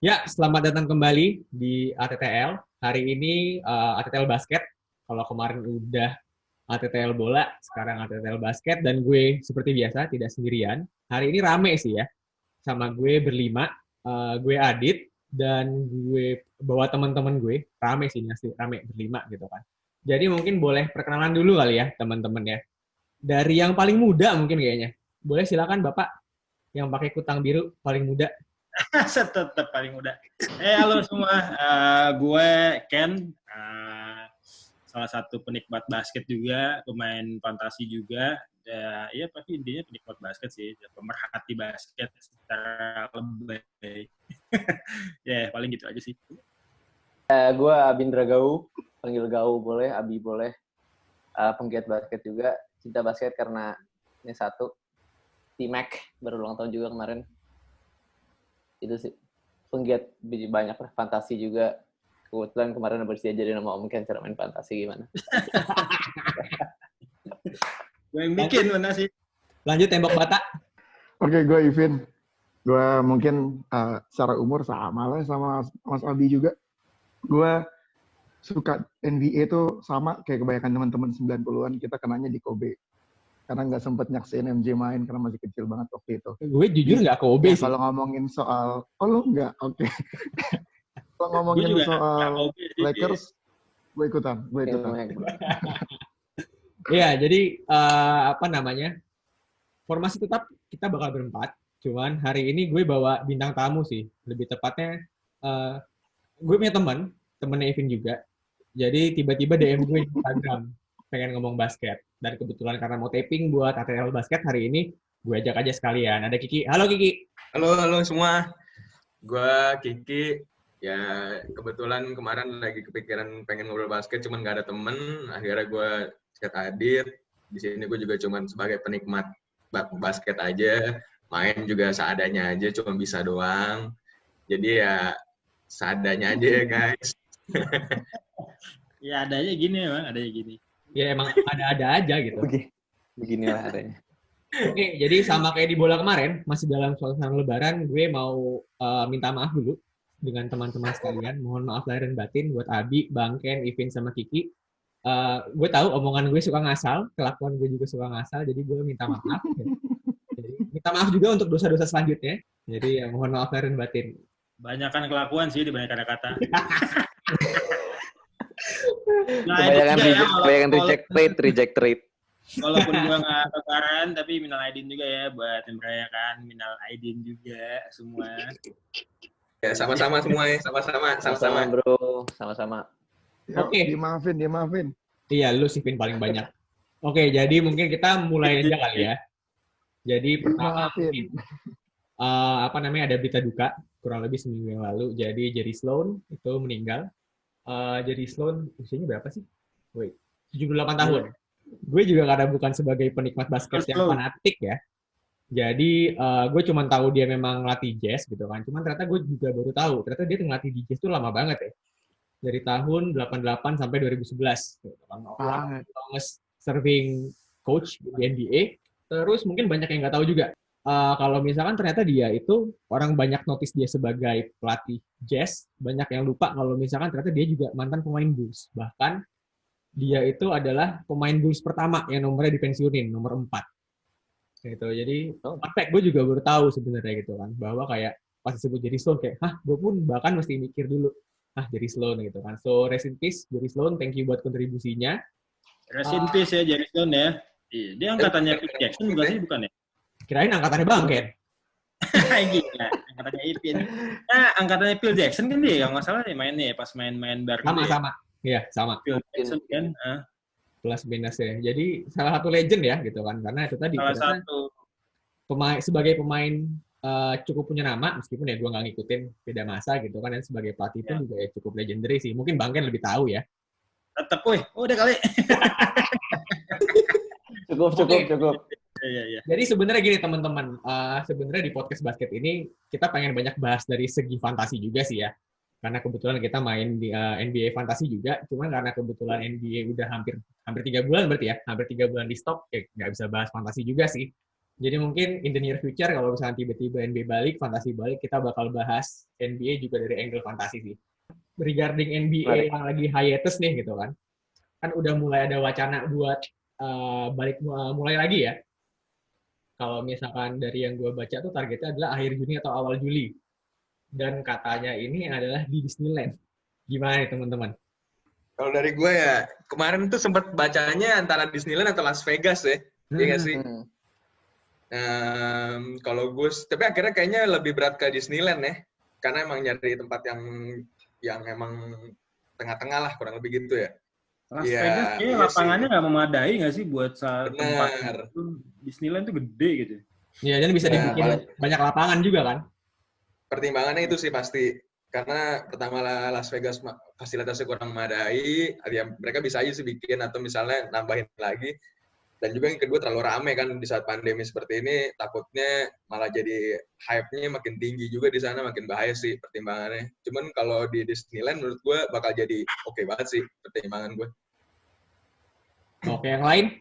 Ya, selamat datang kembali di ATTL. Hari ini ATTL Basket. Kalau kemarin udah ATTL Bola, sekarang ATTL Basket. Dan gue seperti biasa, tidak sendirian. Hari ini rame sih ya, sama gue berlima. Gue Adit, dan gue bawa teman-teman gue. Rame sih, asli rame berlima gitu kan. Jadi mungkin boleh perkenalan dulu kali ya, teman-teman ya. Dari yang paling muda mungkin kayaknya. Boleh silakan Bapak yang pakai kutang biru, paling muda. Tetap paling muda. Halo semua, gue Ken, salah satu penikmat basket juga, pemain fantasi juga. Ya pasti intinya penikmat basket sih, pemerhati basket secara lebih. Paling gitu aja sih. Gue Abindra Gau, panggil Gau boleh, Abi boleh. Penggiat basket juga, cinta basket karena ini satu, T-Mac baru ulang tahun juga kemarin. Itu sih, penggiat banyak lah, fantasi juga. Kebetulan kemarin habis diajarin sama Om Ken cara main fantasi gimana. Gue yang bikin mana sih? Lanjut tembok bata. Oke, gue Ivin. Gue mungkin secara umur sama lah sama Mas Abi juga. Gue suka NBA tuh sama kayak kebanyakan teman-teman 90-an, kita kenanya di Kobe. Karena nggak sempet nyaksain MJ main karena masih kecil banget waktu itu. Gue jujur nggak Kobe sih. Kalau ngomongin soal, lu nggak? Oke. Kalau ngomongin soal Lakers, gue ikutan. Iya, jadi apa namanya? Formasi tetap kita bakal berempat. Cuman hari ini gue bawa bintang tamu sih. Lebih tepatnya gue punya temennya Evin juga. Jadi tiba-tiba DM gue di Instagram pengen ngomong basket. Dan kebetulan karena mau taping buat ATL Basket hari ini, gue ajak aja sekalian. Ada Kiki. Halo Kiki. Halo semua. Gue Kiki. Ya kebetulan kemarin lagi kepikiran pengen ngobrol basket, cuman gak ada temen. Akhirnya gue chat Adit. Di sini gue juga cuman sebagai penikmat basket aja. Main juga seadanya aja, cuma bisa doang. Jadi ya seadanya aja ya guys. Ya adanya gini emang, adanya gini. Ya emang ada-ada aja gitu. Beginilah adanya. Oke, jadi sama kayak di bola kemarin, masih dalam suasana lebaran, gue mau minta maaf dulu dengan teman-teman sekalian. Mohon maaf lahir dan batin buat Abi, Bang Ken, Ivin, sama Kiki. Gue tahu omongan gue suka ngasal, kelakuan gue juga suka ngasal, jadi gue minta maaf. Jadi, minta maaf juga untuk dosa-dosa selanjutnya. Jadi ya, mohon maaf lahir dan batin. Banyakan kelakuan sih dibanding kata-kata. Kebanyakan reject rate. Walaupun gue nggak lebaran, tapi minal aidin juga ya buat yang merayakan, minal aidin juga semua. Ya sama-sama semua ya, sama-sama bro, sama-sama. Oke. Dimaafin. Iya, lu sih Vin paling banyak. Oke, jadi mungkin kita mulai aja kali ya. Jadi pertama apa namanya, ada berita duka kurang lebih seminggu yang lalu. Jadi Jerry Sloan itu meninggal. Jerry Sloan usianya berapa sih? Wait, 78 tahun. Gue juga karena bukan sebagai penikmat basket yang fanatik ya. Jadi gue cuma tahu dia memang ngelatih jazz gitu kan. Cuman ternyata gue juga baru tahu ternyata dia ngelatih di jazz itu lama banget ya. Dari tahun 88 sampai 2011 gitu kan. Longest serving coach di NBA. Terus mungkin banyak yang nggak tahu juga. Kalau misalkan ternyata dia itu orang banyak notice dia sebagai pelatih jazz, banyak yang lupa kalau misalkan ternyata dia juga mantan pemain Bulls. Bahkan dia itu adalah pemain Bulls pertama yang nomornya dipensiunin, nomor 4. Gitu. Jadi, gue juga baru tahu sebenarnya gitu kan, bahwa kayak pas disebut Jerry Sloan kayak, gue pun bahkan mesti mikir dulu, Jerry Sloan gitu kan. So, rest in peace Jerry Sloan, thank you buat kontribusinya. Rest in peace ya Jerry Sloan ya. Dia angkatannya Phil Jackson bukan sih, bukan ya? Kirain angkatannya Bang Ken. Gila, angkatannya Ipin. Angkatannya Phil Jackson kan dia, kalau nggak salah nih mainnya pas main bareng. Sama. Iya, sama. Phil Jackson kan. Kelas Benas ya. Jadi salah satu legend ya gitu kan. Karena itu tadi. Salah satu. Sebagai pemain cukup punya nama, meskipun ya gue nggak ngikutin beda masa gitu kan. Dan sebagai pelatih pun juga ya cukup legendary sih. Mungkin Bang Ken lebih tahu ya. Tetep, udah kali. Cukup. Iya. Jadi sebenarnya gini teman-teman, sebenarnya di podcast basket ini kita pengen banyak bahas dari segi fantasi juga sih ya. Karena kebetulan kita main di NBA fantasi juga, cuman karena kebetulan NBA udah hampir 3 bulan berarti ya, hampir 3 bulan di stop, ya nggak bisa bahas fantasi juga sih. Jadi mungkin in the near future kalau misalnya tiba-tiba NBA balik, fantasi balik, kita bakal bahas NBA juga dari angle fantasi sih. Regarding NBA yang lagi hiatus nih gitu kan. Kan udah mulai ada wacana buat mulai lagi ya. Kalau misalkan dari yang gue baca tuh targetnya adalah akhir Juni atau awal Juli. Dan katanya ini adalah di Disneyland. Gimana nih teman-teman? Kalau dari gue ya, kemarin tuh sempat bacanya antara Disneyland atau Las Vegas ya. Iya nggak sih? Kalau gue, tapi akhirnya kayaknya lebih berat ke Disneyland ya. Karena emang nyari tempat yang emang tengah-tengah lah, kurang lebih gitu ya. Las Vegas kayaknya lapangannya nggak memadai nggak sih buat tempat itu. Disneyland tuh gede gitu. Iya, dan bisa dibikin banyak lapangan juga kan? Pertimbangannya itu sih pasti. Karena pertama Las Vegas fasilitasnya kurang memadai, ya mereka bisa aja sih bikin atau misalnya nambahin lagi. Dan juga yang kedua terlalu rame kan di saat pandemi seperti ini, takutnya malah jadi hype-nya makin tinggi juga di sana, makin bahaya sih pertimbangannya. Cuman kalau di Disneyland menurut gue bakal jadi oke banget sih pertimbangan gue. Oke, yang lain?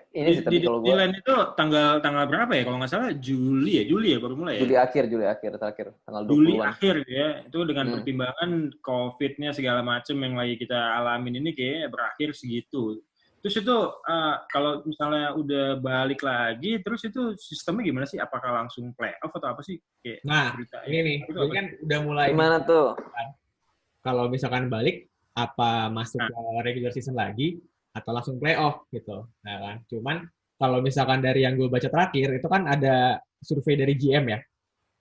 Ini sih tapi kalau gue Disneyland itu tanggal berapa ya? Kalau nggak salah Juli ya baru mulai ya. Juli akhir terakhir tanggal 20-an. Juli akhir ya. Itu dengan pertimbangan COVID-nya segala macam yang lagi kita alamin ini kayaknya berakhir segitu. Terus itu kalau misalnya udah balik lagi, terus itu sistemnya gimana sih? Apakah langsung playoff atau apa sih? Kayak ini nih, ini kan udah mulai. Gimana tuh? Kalau misalkan balik, apa masuk ke regular season lagi? Atau langsung playoff gitu, nah kan. Cuman kalau misalkan dari yang gue baca terakhir itu kan ada survei dari GM ya,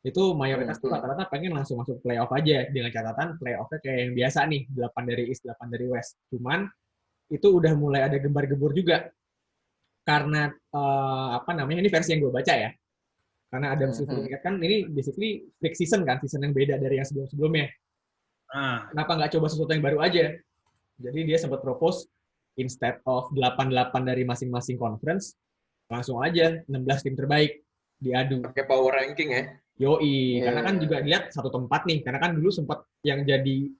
itu mayoritas tuh rata-rata pengen langsung masuk playoff aja dengan catatan playoffnya kayak yang biasa nih 8 dari East 8 dari West. Cuman itu udah mulai ada gembar-gembur juga karena ini versi yang gue baca ya, karena Adam Silver kan ini basically fake season kan, season yang beda dari yang sebelum-sebelumnya. Kenapa nggak coba sesuatu yang baru aja? Jadi dia sempat propose instead of 8-8 dari masing-masing conference, langsung aja 16 tim terbaik diadu. Pakai power ranking ya? Yoi, karena kan juga lihat satu tempat nih, karena kan dulu sempat yang jadi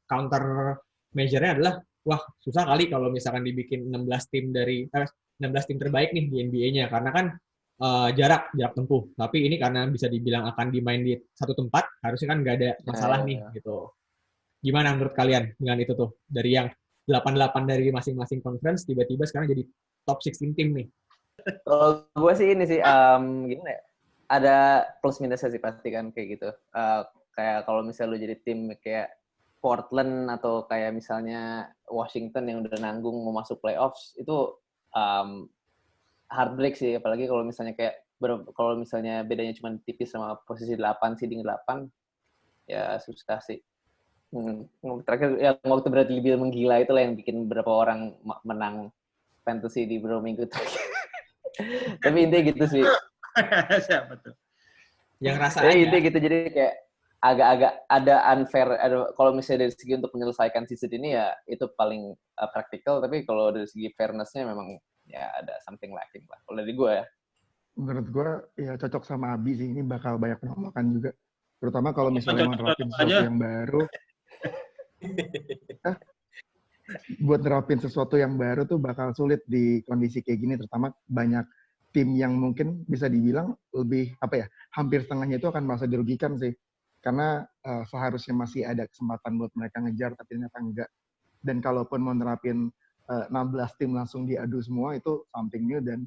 counter measure-nya adalah, wah susah kali kalau misalkan dibikin 16 tim terbaik nih di NBA-nya, karena kan jarak tempuh. Tapi ini karena bisa dibilang akan dimain di satu tempat, harusnya kan nggak ada masalah nih gitu. Gimana menurut kalian dengan itu tuh? Dari yang 8-8 dari masing-masing conference tiba-tiba sekarang jadi top 16 tim nih. Kalau gue sih ini sih gimana ya? Ada plus minusnya sih pasti kan kayak gitu. Kayak kalau misalnya lu jadi tim kayak Portland atau kayak misalnya Washington yang udah nanggung mau masuk playoffs itu heartbreak sih, apalagi kalau misalnya kalau misalnya bedanya cuma tipis sama posisi 8 seeding 8 ya susah sih. Terakhir yang waktu Bradley Beal menggila itu lah yang bikin beberapa orang menang fantasy di beberapa minggu terakhir. Tapi intinya gitu sih. Siapa tuh? Yang rasanya intinya gitu, jadi kayak agak-agak ada unfair. Kalau misalnya dari segi untuk menyelesaikan season ini ya itu paling praktikal, tapi kalau dari segi fairness-nya memang ya ada something lacking lah. Kalau dari gue ya. Menurut gue ya cocok sama Abi sih, ini bakal banyak penolakan juga. Terutama kalau misalnya menerapin sesuatu yang baru. Buat nerapin sesuatu yang baru tuh bakal sulit di kondisi kayak gini, terutama banyak tim yang mungkin bisa dibilang lebih hampir setengahnya itu akan merasa dirugikan sih, karena seharusnya masih ada kesempatan buat mereka ngejar tapi ternyata enggak. Dan kalaupun mau nerapin 16 tim langsung diadu semua itu something new, dan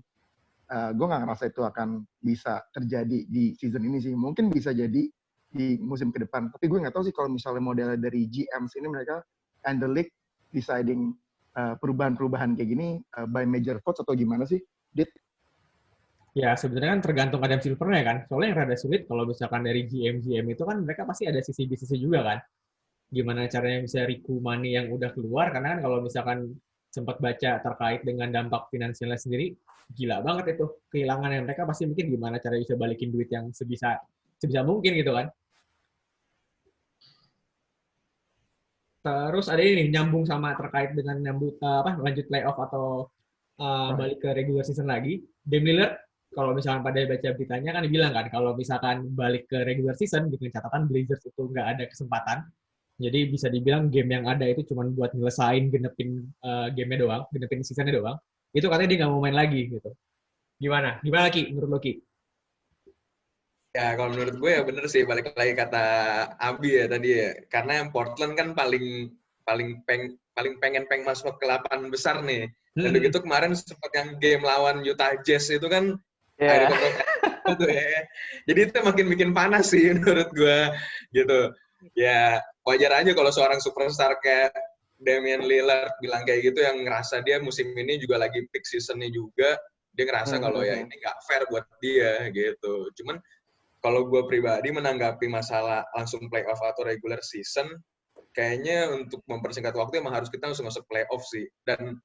gue nggak ngerasa itu akan bisa terjadi di season ini sih. Mungkin bisa jadi di musim ke depan. Tapi gue nggak tahu sih kalau misalnya model dari GMs ini mereka and the league deciding perubahan-perubahan kayak gini by major votes atau gimana sih, Dit? Ya sebenarnya kan tergantung Adam Silver-nya kan. Soalnya yang rada sulit kalau misalkan dari GM itu kan mereka pasti ada sisi bisnisnya juga kan. Gimana caranya bisa recoup money yang udah keluar, karena kan kalau misalkan sempat baca terkait dengan dampak finansialnya sendiri, gila banget itu. Kehilangan yang mereka pasti mikir gimana cara bisa balikin duit yang sebisa mungkin gitu kan. Terus ada ini nyambung sama terkait dengan lanjut playoff atau balik ke regular season lagi. Dame Lillard kalau misalkan pada baca beritanya kan dibilang kan kalau misalkan balik ke regular season dengan catatan Blazers itu nggak ada kesempatan. Jadi bisa dibilang game yang ada itu cuma buat nyelesain genepin game-nya doang, genepin season-nya doang. itu katanya dia nggak mau main lagi gitu. Gimana Ki menurut lo Ki? Ya, kalau menurut gue ya bener sih, balik lagi kata Abi ya tadi ya. Karena yang Portland kan paling pengen masuk ke 8 besar nih. Dan begitu kemarin sempat yang game lawan Utah Jazz itu kan ada kontroversi tuh ya. Jadi itu makin bikin panas sih menurut gue gitu. Ya wajar aja kalau seorang superstar kayak Damian Lillard bilang kayak gitu, yang ngerasa dia musim ini juga lagi peak season-nya juga. Dia ngerasa kalau ya ini nggak fair buat dia gitu. Cuman kalau gue pribadi menanggapi masalah langsung playoff atau regular season, kayaknya untuk mempersingkat waktu emang harus kita langsung masuk playoff sih. Dan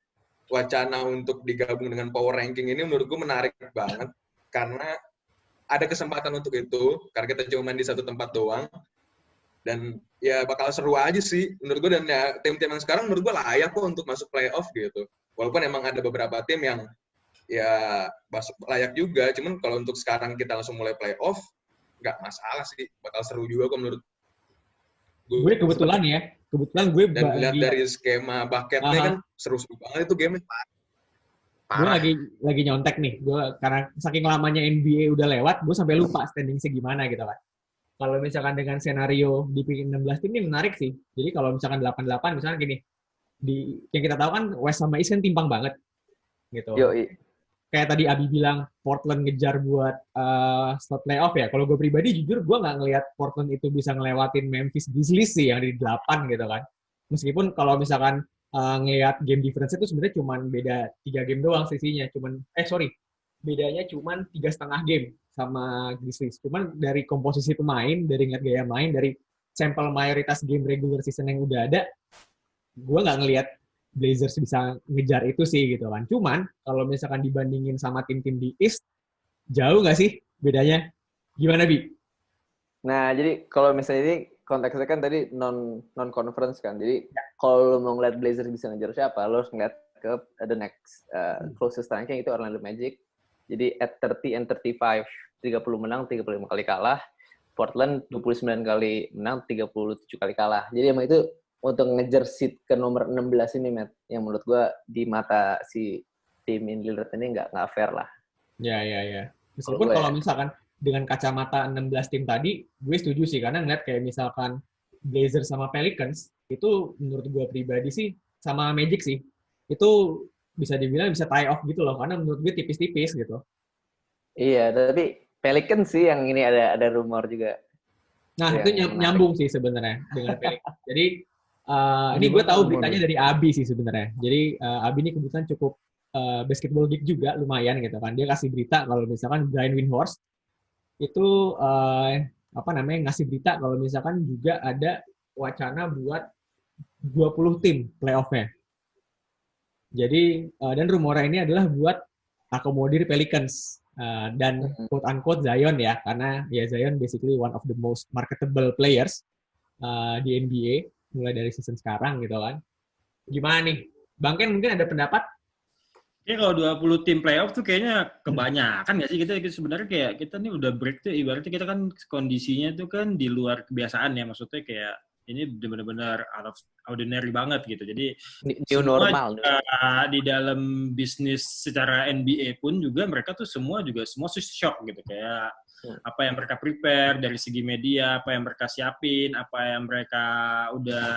wacana untuk digabung dengan power ranking ini menurut gue menarik banget. Karena ada kesempatan untuk itu, karena kita cuma main di satu tempat doang. Dan ya bakal seru aja sih menurut gue. Dan ya tim-tim yang sekarang menurut gue layak kok untuk masuk playoff gitu. Walaupun emang ada beberapa tim yang ya layak juga. Cuman kalau untuk sekarang kita langsung mulai playoff, nggak masalah sih, bakal seru juga kok menurut gue. Kebetulan gue dan lihat dari skema bucketnya kan seru-seru banget itu game. Gue lagi nyontek nih, gue karena saking lamanya NBA udah lewat, gue sampai lupa standing-nya gimana gitu kan. Kalau misalkan dengan senario dibikin 16 tim ini menarik sih. Jadi kalau misalkan 88 misalkan gini, yang kita tahu kan West sama East kan timpang banget gitu. Kayak tadi Abi bilang Portland ngejar buat slot playoff ya. Kalau gue pribadi jujur gue nggak ngelihat Portland itu bisa ngelewatin Memphis Grizzlies sih yang di 8 gitu kan. Meskipun kalau misalkan ngelihat game difference itu sebenarnya cuma beda 3 game doang sisinya. Bedanya cuma 3,5 game sama Grizzlies. Cuman dari komposisi pemain, dari ngeliat gaya main, dari sampel mayoritas game regular season yang udah ada, gue nggak ngelihat Blazers bisa ngejar itu sih gitu kan. Cuman kalau misalkan dibandingin sama tim-tim di East, jauh nggak sih bedanya? Gimana Bi? Nah jadi kalau misalnya ini konteksnya kan tadi non conference kan. Jadi kalau lo mau ngeliat Blazers bisa ngejar siapa, lo harus ngeliat ke the next closest ranking itu Orlando Magic. Jadi at 30 and 35, 30 menang, 35 kali kalah. Portland 29 kali menang, 37 kali kalah. Jadi emang itu untuk ngejar seat ke nomor 16 ini, Matt, yang menurut gue di mata si tim Lillard ini nggak fair lah. Ya. Meskipun kalau misalkan dengan kacamata 16 tim tadi, gue setuju sih, karena ngeliat kayak misalkan Blazers sama Pelicans, itu menurut gue pribadi sih, sama Magic sih, itu bisa dibilang bisa tie off gitu loh, karena menurut gue tipis-tipis gitu. Iya, tapi Pelicans sih yang ini ada rumor juga. Nah, itu nyambung sih sebenarnya dengan Pelicans. Jadi, ini gue tahu beritanya dari Abi sih sebenarnya. Jadi Abi ini kebetulan cukup basketball geek juga, lumayan gitu kan. Dia kasih berita kalau misalkan Brian Windhorst itu ngasih berita kalau misalkan juga ada wacana buat 20 tim playoff-nya. Jadi dan rumornya ini adalah buat akomodir Pelicans dan quote unquote Zion ya, karena ya Zion basically one of the most marketable players di NBA mulai dari season sekarang gitu kan. Gimana nih? Bang Ken mungkin ada pendapat? Ya kalau 20 tim playoff tuh kayaknya kebanyakan nggak sih? Kita sebenarnya kayak kita nih udah break tuh, ibaratnya kita kan kondisinya tuh kan di luar kebiasaan ya, maksudnya kayak ini benar-benar out of ordinary banget gitu. Jadi new normal di dalam bisnis secara NBA pun juga mereka tuh semua shock gitu, kayak apa yang mereka prepare dari segi media, apa yang mereka siapin, apa yang mereka udah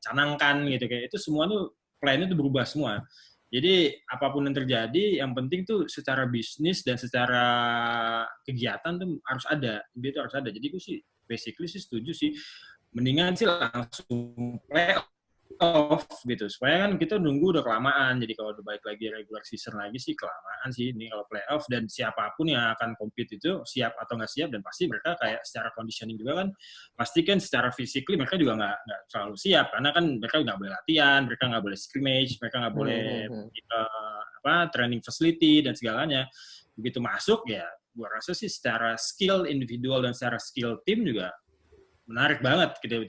canangkan gitu, kayak itu semua tuh plan-nya tuh berubah semua. Jadi apapun yang terjadi, yang penting tuh secara bisnis dan secara kegiatan tuh harus ada, dia tuh harus ada. Jadi gue sih basically sih setuju sih, mendingan sih langsung playoff gitu, supaya kan kita nunggu udah kelamaan. Jadi kalau udah balik lagi regular season lagi sih kelamaan sih ini kalau playoff. Dan siapapun yang akan compete itu siap atau nggak siap, dan pasti mereka kayak secara conditioning juga kan, pasti kan secara physically mereka juga nggak selalu siap, karena kan mereka nggak boleh latihan, mereka nggak boleh scrimmage, mereka nggak boleh training facility dan segalanya. Begitu masuk ya, gua rasa sih secara skill individual dan secara skill tim juga menarik banget, kita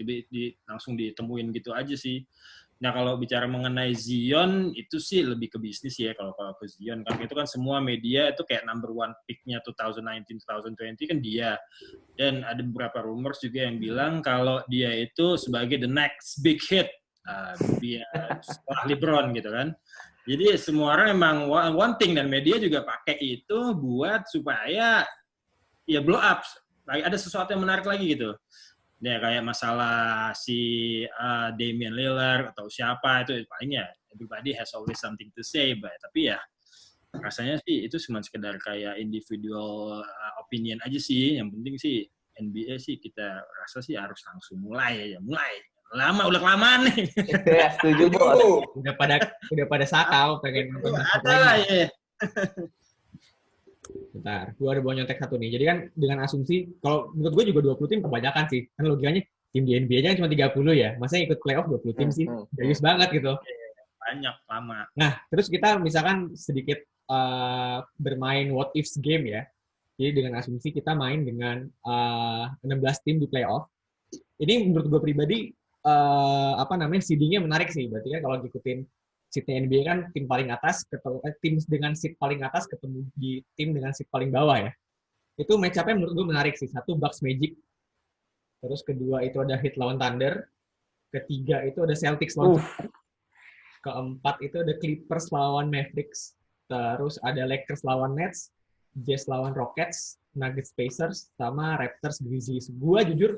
langsung ditemuin gitu aja sih. Nah kalau bicara mengenai Zion itu sih lebih ke bisnis ya, kalau ke Zion kan itu kan semua media itu kayak number one pick-nya 2019-2020 kan dia. Dan ada beberapa rumors juga yang bilang kalau dia itu sebagai the next big hit dia setelah LeBron gitu kan. Jadi semua orang emang wanting dan media juga pakai itu buat supaya ya blow up. Ada sesuatu yang menarik lagi gitu. Ya kayak masalah si Damian Lillard atau siapa itu palingnya everybody has always something to say, tapi ya rasanya sih itu cuma sekedar kayak individual opinion aja sih. Yang penting sih NBA sih kita rasa sih harus langsung mulai. Udah kelamaan nih. Ya, setuju bos. Udah pada sakau pengen nonton basket Ada lah lagi. ya. Bentar, gue ada bawa nyontek satu nih. Jadi kan dengan asumsi, kalau menurut gue juga 20 tim kebanyakan sih. Kan logikanya tim di NBA aja kan cuma 30 ya. Masa ikut playoff 20 tim sih? Serius banget gitu. Banyak, lama. Nah, terus kita misalkan sedikit bermain what ifs game ya. Jadi dengan asumsi kita main dengan 16 tim di playoff. Ini menurut gue pribadi, seedingnya menarik sih. Berarti kan kalau ngikutin seednya NBA kan tim paling atas ketemu tim dengan seed paling atas ketemu di tim dengan seed paling bawah ya. Itu match up-nya menurut gue menarik sih. Satu Bucks Magic. Terus kedua itu ada Heat lawan Thunder. Ketiga itu ada Celtics lawan Keempat itu ada Clippers lawan Mavericks. Terus ada Lakers lawan Nets, Jazz lawan Rockets, Nuggets Pacers, sama Raptors Grizzlies. Gua jujur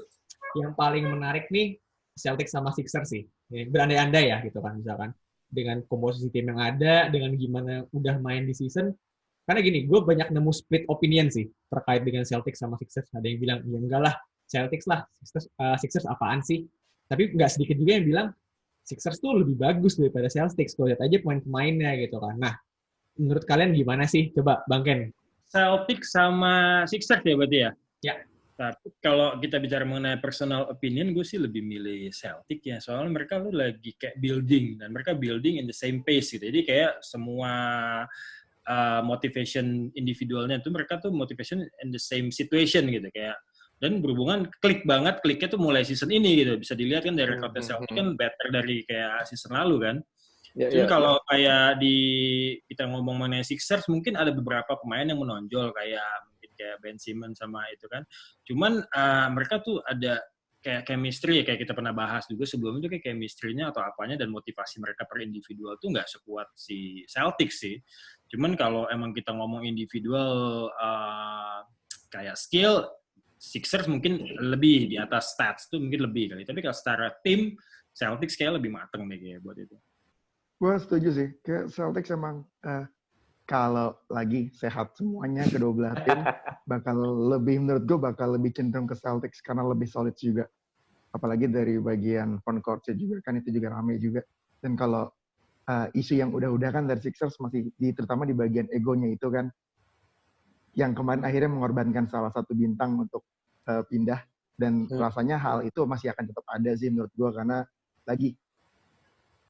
yang paling menarik nih Celtics sama Sixers sih. Berandai-andai ya gitu kan misalkan. Dengan komposisi tim yang ada, dengan gimana udah main di season. Karena gini, gue banyak nemu split opinion sih terkait dengan Celtics sama Sixers. Ada yang bilang, ya enggak lah, Celtics lah, Sixers apaan sih? Tapi nggak sedikit juga yang bilang, Sixers tuh lebih bagus daripada Celtics. Kalau lihat aja pemain-pemainnya gitu kan. Nah, menurut kalian gimana sih? Coba Bang Ken. Celtics sama Sixers ya berarti ya? Ya. Tapi kalau kita bicara mengenai personal opinion, gue sih lebih milih Celtic ya. Soalnya mereka lu lagi kayak building. Dan mereka building in the same pace gitu. Jadi kayak semua motivation individualnya tuh mereka tuh motivation in the same situation gitu. Kayak dan berhubungan kliknya tuh mulai season ini gitu. Bisa dilihat kan dari rekordnya Celtic kan better dari kayak season lalu kan. Jadi kalau kayak kita ngomong mengenai Sixers mungkin ada beberapa pemain yang menonjol kayak Ben Simmons sama itu kan. Cuman mereka tuh ada kayak chemistry ya, kayak kita pernah bahas juga sebelumnya itu kayak chemistry-nya atau apanya dan motivasi mereka per individual tuh nggak sekuat si Celtics sih. Cuman kalau emang kita ngomong individual kayak skill, Sixers mungkin lebih di atas stats tuh mungkin lebih kali. Tapi kalau secara tim, Celtics kayak lebih mateng deh kayak buat itu. Gue setuju sih. Kayak Celtics emang kalau lagi sehat semuanya kedua belah tim menurut gue bakal lebih cenderung ke Celtics karena lebih solid juga. Apalagi dari bagian front court juga kan itu juga rame juga. Dan kalau isu yang udah kan dari Sixers masih terutama di bagian egonya itu kan yang kemarin akhirnya mengorbankan salah satu bintang untuk pindah dan rasanya hal itu masih akan tetap ada sih menurut gue karena lagi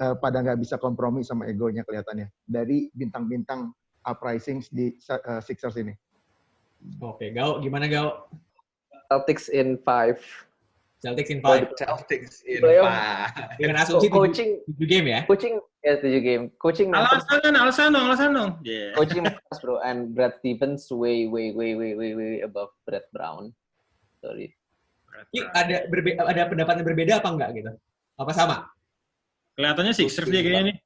pada nggak bisa kompromi sama egonya kelihatannya dari bintang-bintang uprising di Sixers ini. Oke, Gao, gimana Gao? Celtics in 5. Celtics in 5. Celtics in 5. Dengan asumsi coaching 7 game ya? Coaching 7 game. Coaching Alasan dong. Yeah. Coaching Memphis, bro, and Brad Stevens way above Brad Brown. Sorry. Ada pendapat yang berbeda apa enggak gitu? Apa sama? Kelihatannya Sixers dia kayaknya nih.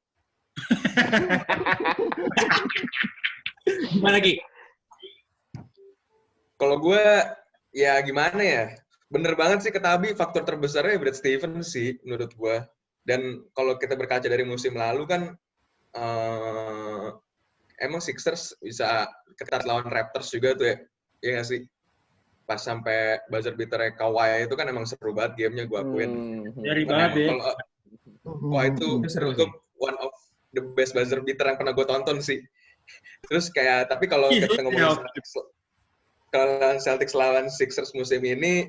Gimana Ki? Kalau gue, ya gimana ya? Bener banget sih kata Abi, faktor terbesarnya Brad Stevens sih menurut gue. Dan kalau kita berkaca dari musim lalu kan, emang Sixers bisa ketat lawan Raptors juga tuh ya. Iya nggak sih? Pas sampai buzzer beater Kawhi itu kan emang seru banget gamenya gue akuin. Dari banget ya. Wah itu one of the best buzzer beater yang pernah gue tonton sih. Terus kayak, tapi kalau kita ngomongin Celtics lawan Sixers musim ini,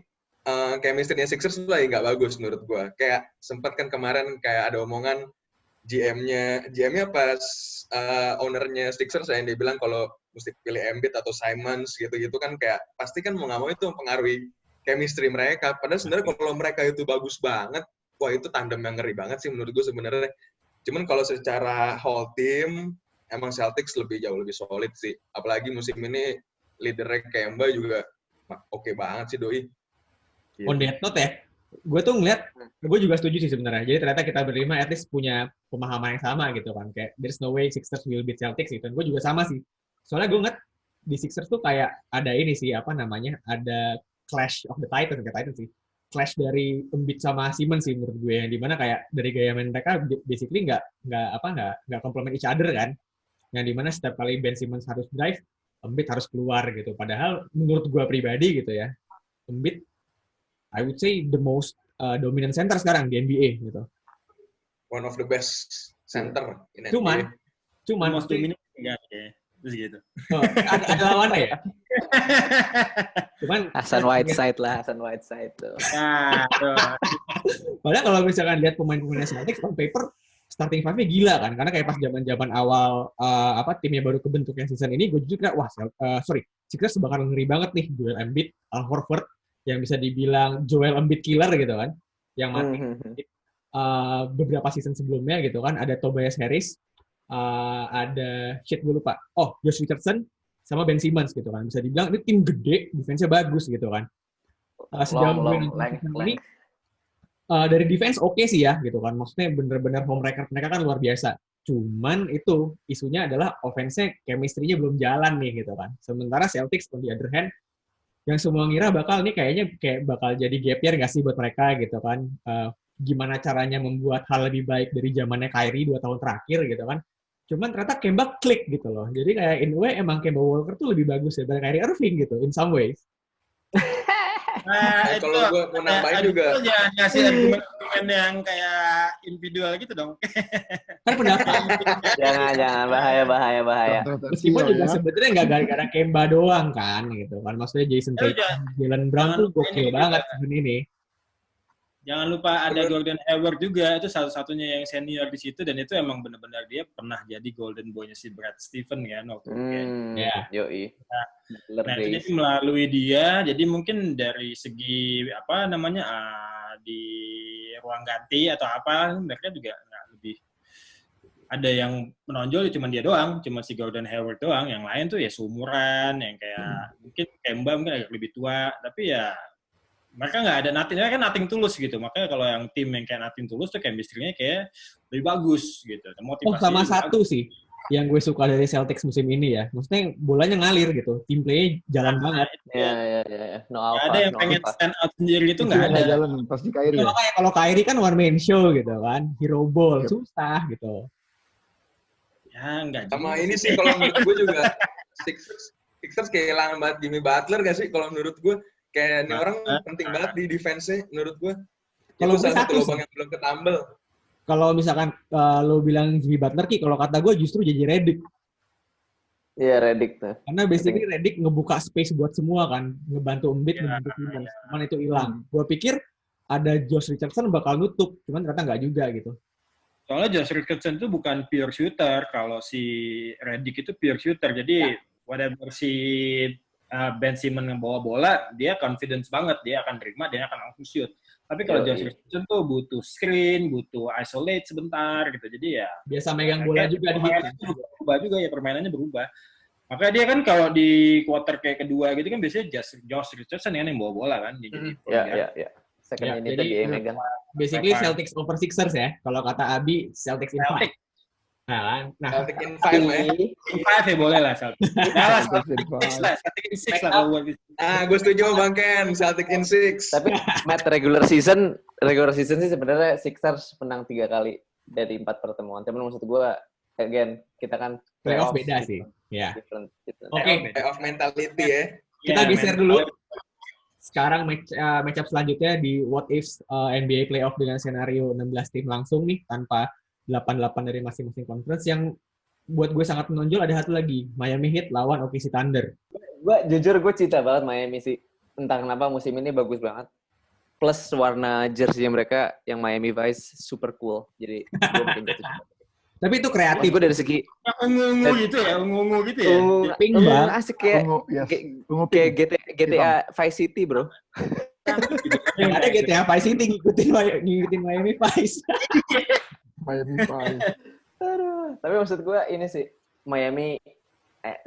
chemistry-nya Sixers tuh lagi nggak bagus menurut gue. Kayak sempat kan kemarin kayak ada omongan GM-nya pas owner-nya Sixers yang dia bilang kalau mesti pilih Embiid atau Simons gitu-gitu kan kayak pasti kan mau nggak mau itu mempengaruhi chemistry mereka. Padahal sebenarnya kalau mereka itu bagus banget, wah itu tandem yang ngeri banget sih menurut gue sebenarnya. Cuman kalau secara whole team, emang Celtics jauh lebih solid sih. Apalagi musim ini leader-nya Kemba juga oke banget sih doi. On that note ya, gue tuh ngeliat, gue juga setuju sih sebenarnya. Jadi ternyata kita berlima at least punya pemahaman yang sama gitu kan. Kayak there's no way Sixers will beat Celtics gitu. Dan gue juga sama sih. Soalnya gue ngeliat di Sixers tuh kayak ada ini sih, apa namanya, ada clash of the Titans, kayak Titans sih. Clash dari Embiid sama Simmons sih menurut gue, yang dimana kayak dari gaya main mereka basically nggak complement each other kan. Yang dimana setiap kali Ben Simmons harus drive, Embiid harus keluar gitu. Padahal menurut gue pribadi gitu ya, Embiid I would say the most dominant center sekarang di NBA gitu. One of the best center in Cuman Most dominant enggak ya. Terus gitu. ada lawannya ya. Cuman Hasan Whiteside tuh. Nah, tuh. padahal kalau misalkan lihat pemain-pemainnya Celtics on paper starting five-nya gila kan, karena kayak pas zaman-zaman awal timnya baru kebentuk yang season ini, gue jujur kira Sixers bakal ngeri banget nih, Joel Embiid, Al Horford, yang bisa dibilang Joel Embiid killer gitu kan, yang mati beberapa season sebelumnya gitu kan. Ada Tobias Harris, ada gue lupa, Josh Richardson sama Ben Simmons gitu kan. Bisa dibilang ini tim gede, defense-nya bagus gitu kan. Sejauh gue nonton season ini, dari defense oke sih ya gitu kan. Maksudnya bener-bener home record mereka kan luar biasa. Cuman itu isunya adalah offense-nya chemistry-nya belum jalan nih gitu kan. Sementara Celtics on the other hand, yang semua ngira kayaknya bakal jadi gap year nggak sih buat mereka gitu kan. Gimana caranya membuat hal lebih baik dari zamannya Kyrie 2 tahun terakhir gitu kan. Cuman ternyata Kemba klik gitu loh. Jadi kayak in a way emang Kemba Walker tuh lebih bagus daripada Kyrie Irving gitu in some ways. Nah, itu kalau gue mau nambahin juga. Jangan ngasih argumen yang kayak individual gitu dong. Kan pendapat. Jangan, bahaya. Meskipun juga sebenarnya nggak gara-gara Kemba doang kan gitu kan. Maksudnya Jason Tatum, Jalen Brown tuh gokil banget season ini. Jangan lupa ada Gordon Hayward juga, itu satu-satunya yang senior di situ, dan itu emang benar-benar dia pernah jadi golden boy-nya si Brad Stevens kan waktu Yoi. Nah, itu jadi melalui dia, jadi mungkin dari segi di ruang ganti atau apa, mereka juga nggak lebih ada yang menonjol, cuma dia doang, cuma si Gordon Hayward doang. Yang lain tuh ya seumuran, yang kayak mungkin Kemba mungkin agak lebih tua, tapi ya mereka nggak ada nothing tulus gitu. Makanya kalau yang tim yang kayak nothing tulus tuh chemistry-nya kayak lebih bagus gitu. Sama satu bagus sih yang gue suka dari Celtics musim ini ya. Maksudnya bolanya ngalir gitu. Tim play-nya jalan banget. Iya. Gak ada yang pengen stand out sendiri gitu, nggak ada. Jalan pasti Kyrie. Kalau Kyrie kan one man show gitu kan. Hero ball, susah gitu. Ya, enggak juga. Sama ini sih kalau menurut gue juga Sixers kehilangan banget Jimmy Butler gak sih kalau menurut gue. Kayak ini orang penting banget di defense-nya menurut gue. Itu salah satu lubang yang belum ketambel. Kalau misalkan lo bilang Jimmy Butler, kalau kata gue justru jadi Redick. Iya, Redick tuh. Karena basically Redick ngebuka space buat semua kan. Ngebantu Embiid, ngebantu Simmons. Cuman itu hilang. Gue pikir ada Josh Richardson bakal nutup. Cuman ternyata nggak juga gitu. Soalnya Josh Richardson itu bukan pure shooter. Kalau si Redick itu pure shooter. Jadi whatever si Ben Simmons ngebawa bola, dia confidence banget, dia akan terima, dia akan langsung shoot. Tapi kalau Josh Richardson tuh butuh screen, butuh isolate sebentar gitu. Jadi ya biasa megang bola juga di berubah juga ya, permainannya berubah. Makanya dia kan kalau di quarter kayak kedua gitu kan biasanya Josh Richardson yang bawa bola kan. Iya. Second ini tadi megang. Basically Celtics over Sixers ya. Kalau kata Abi, Celtics in 5. Nah, Celtics in 5 ya. In 5 ya boleh lah Celtics. Celtics in 6 lah. Gue setuju sama Bang Ken, Celtics in 6. Tapi match regular season sih sebenarnya Sixers menang 3 kali dari 4 pertemuan. Tapi maksud gue, again, kita kan playoff beda sih. Ya. Oke, playoff mentality ya. Kita geser dulu. Sekarang matchup selanjutnya di What If NBA Playoff dengan skenario 16 tim langsung nih, tanpa 8-8 dari masing-masing conference. Yang buat gue sangat menonjol ada satu lagi, Miami Heat lawan OKC Thunder. Gue cinta banget Miami sih. Entah kenapa musim ini bagus banget. Plus warna jersey mereka yang Miami Vice super cool. Jadi gue makin jatuh. Tapi itu kreatif. Gue dari segi ungu gitu ya. Pink banget. Asik kayak GTA Vice City, bro. Yang ada GTA Vice City ngikutin Miami Vice. Miami Vice. Tapi maksud gue ini sih, Miami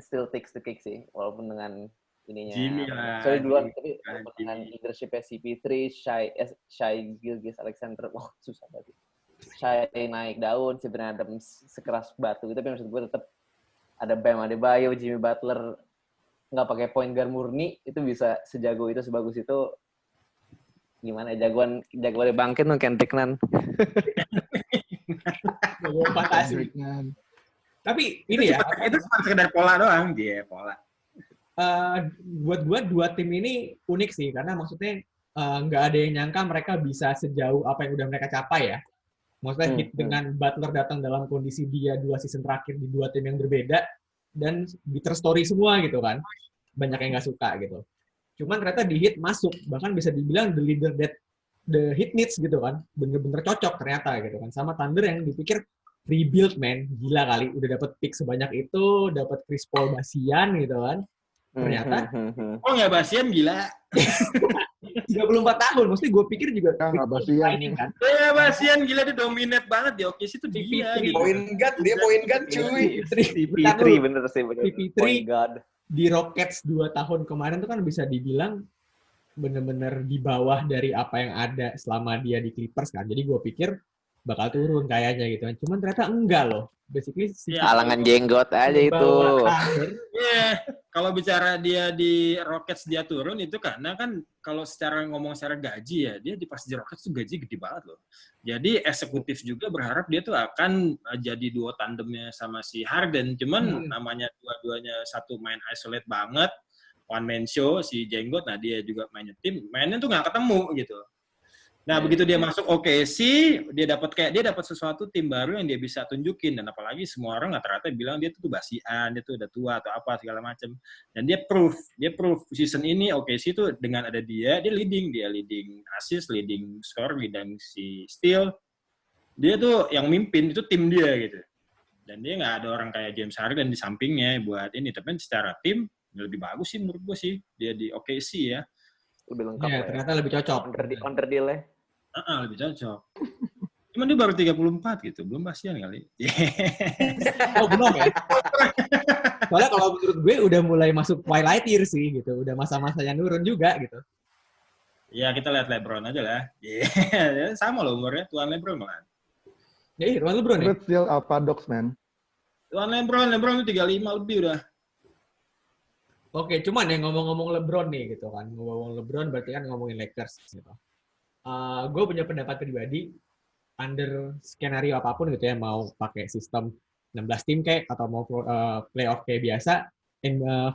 still takes the cake sih, walaupun dengan Jimmy lah. Sorry duluan, Jimmy. tapi dengan leadership-nya CP3, Shai Gilgeous-Alexander, wah susah banget. Shai naik daun, si Brandon Adams sekeras batu, tapi maksud gue tetap ada Bam Adebayo, Jimmy Butler, nggak pakai point guard murni, itu bisa sejago itu, sebagus itu. Gimana jagoan bangkit tuh Kendrick Nunn. Jagoan fantasi. Kendrick Nunn. Tapi ini ya, Itu cuma sekedar pola doang, dia pola. buat gue dua tim ini unik sih, karena maksudnya nggak ada yang nyangka mereka bisa sejauh apa yang udah mereka capai ya. Maksudnya hit dengan Butler datang dalam kondisi dia 2 season terakhir di 2 tim yang berbeda, dan bitter story semua gitu kan. Banyak yang nggak suka gitu. Cuman ternyata di hit masuk, bahkan bisa dibilang the leader that the hit needs gitu kan. Bener-bener cocok ternyata gitu kan. Sama Thunder yang dipikir rebuild man, gila kali. Udah dapet pick sebanyak itu, dapet Chris Paul basian gitu kan. Ternyata Oh nggak basian gila. 34 tahun, mesti gue pikir juga Nggak basian. kan. Ya basian gila, dia dominate banget di OKC itu dia gitu. Point guard cuy. CP3 bener sih. CP3 Point guard. di Rockets 2 tahun kemarin tuh kan bisa dibilang bener-bener di bawah dari apa yang ada selama dia di Clippers kan. Jadi gue pikir bakal turun kayaknya gitu kan. Cuman ternyata enggak loh. Basically Halangan jenggot aja itu. Iya, kalau bicara dia di Rockets dia turun itu karena kan kalau secara ngomong secara gaji ya, dia pas di Rockets tuh gaji gede banget loh. Jadi eksekutif juga berharap dia tuh akan jadi duo tandemnya sama si Harden. Cuman namanya dua-duanya satu main isolate banget, one man show si Jenggot, nah dia juga mainnya tim, mainnya tuh nggak ketemu gitu. Nah, begitu dia masuk OKC, dia dapat sesuatu tim baru yang dia bisa tunjukin, dan apalagi semua orang rata-rata bilang dia tuh basian, dia tuh udah tua atau apa segala macam. Dan dia proof season ini OKC tuh dengan ada dia leading assist, leading score, leading si steal. Dia tuh yang mimpin itu tim dia gitu. Dan dia nggak ada orang kayak James Harden di sampingnya buat ini, tapi secara tim lebih bagus sih menurut gue sih dia di OKC ya. Lebih lengkap ya, ternyata lebih cocok. Under deal ya. Lebih cocok. Cuman dia baru 34 gitu, belum basian kali. Oh, belum ya? Soalnya kalau menurut gue udah mulai masuk twilight year sih gitu, udah masa-masanya nurun juga gitu. Ya, kita lihat LeBron aja lah. Yeah. Sama loh umurnya, tuan LeBron malah. Ya, iya, LeBron ya? But still paradox, man. Tuan LeBron itu 35 lebih udah. Oke, cuman yang ngomong-ngomong LeBron nih gitu kan. Ngomong LeBron berarti kan ngomongin Lakers gitu. Gue punya pendapat pribadi, under skenario apapun gitu ya, mau pakai sistem 16 tim kayak, atau mau playoff kayak biasa,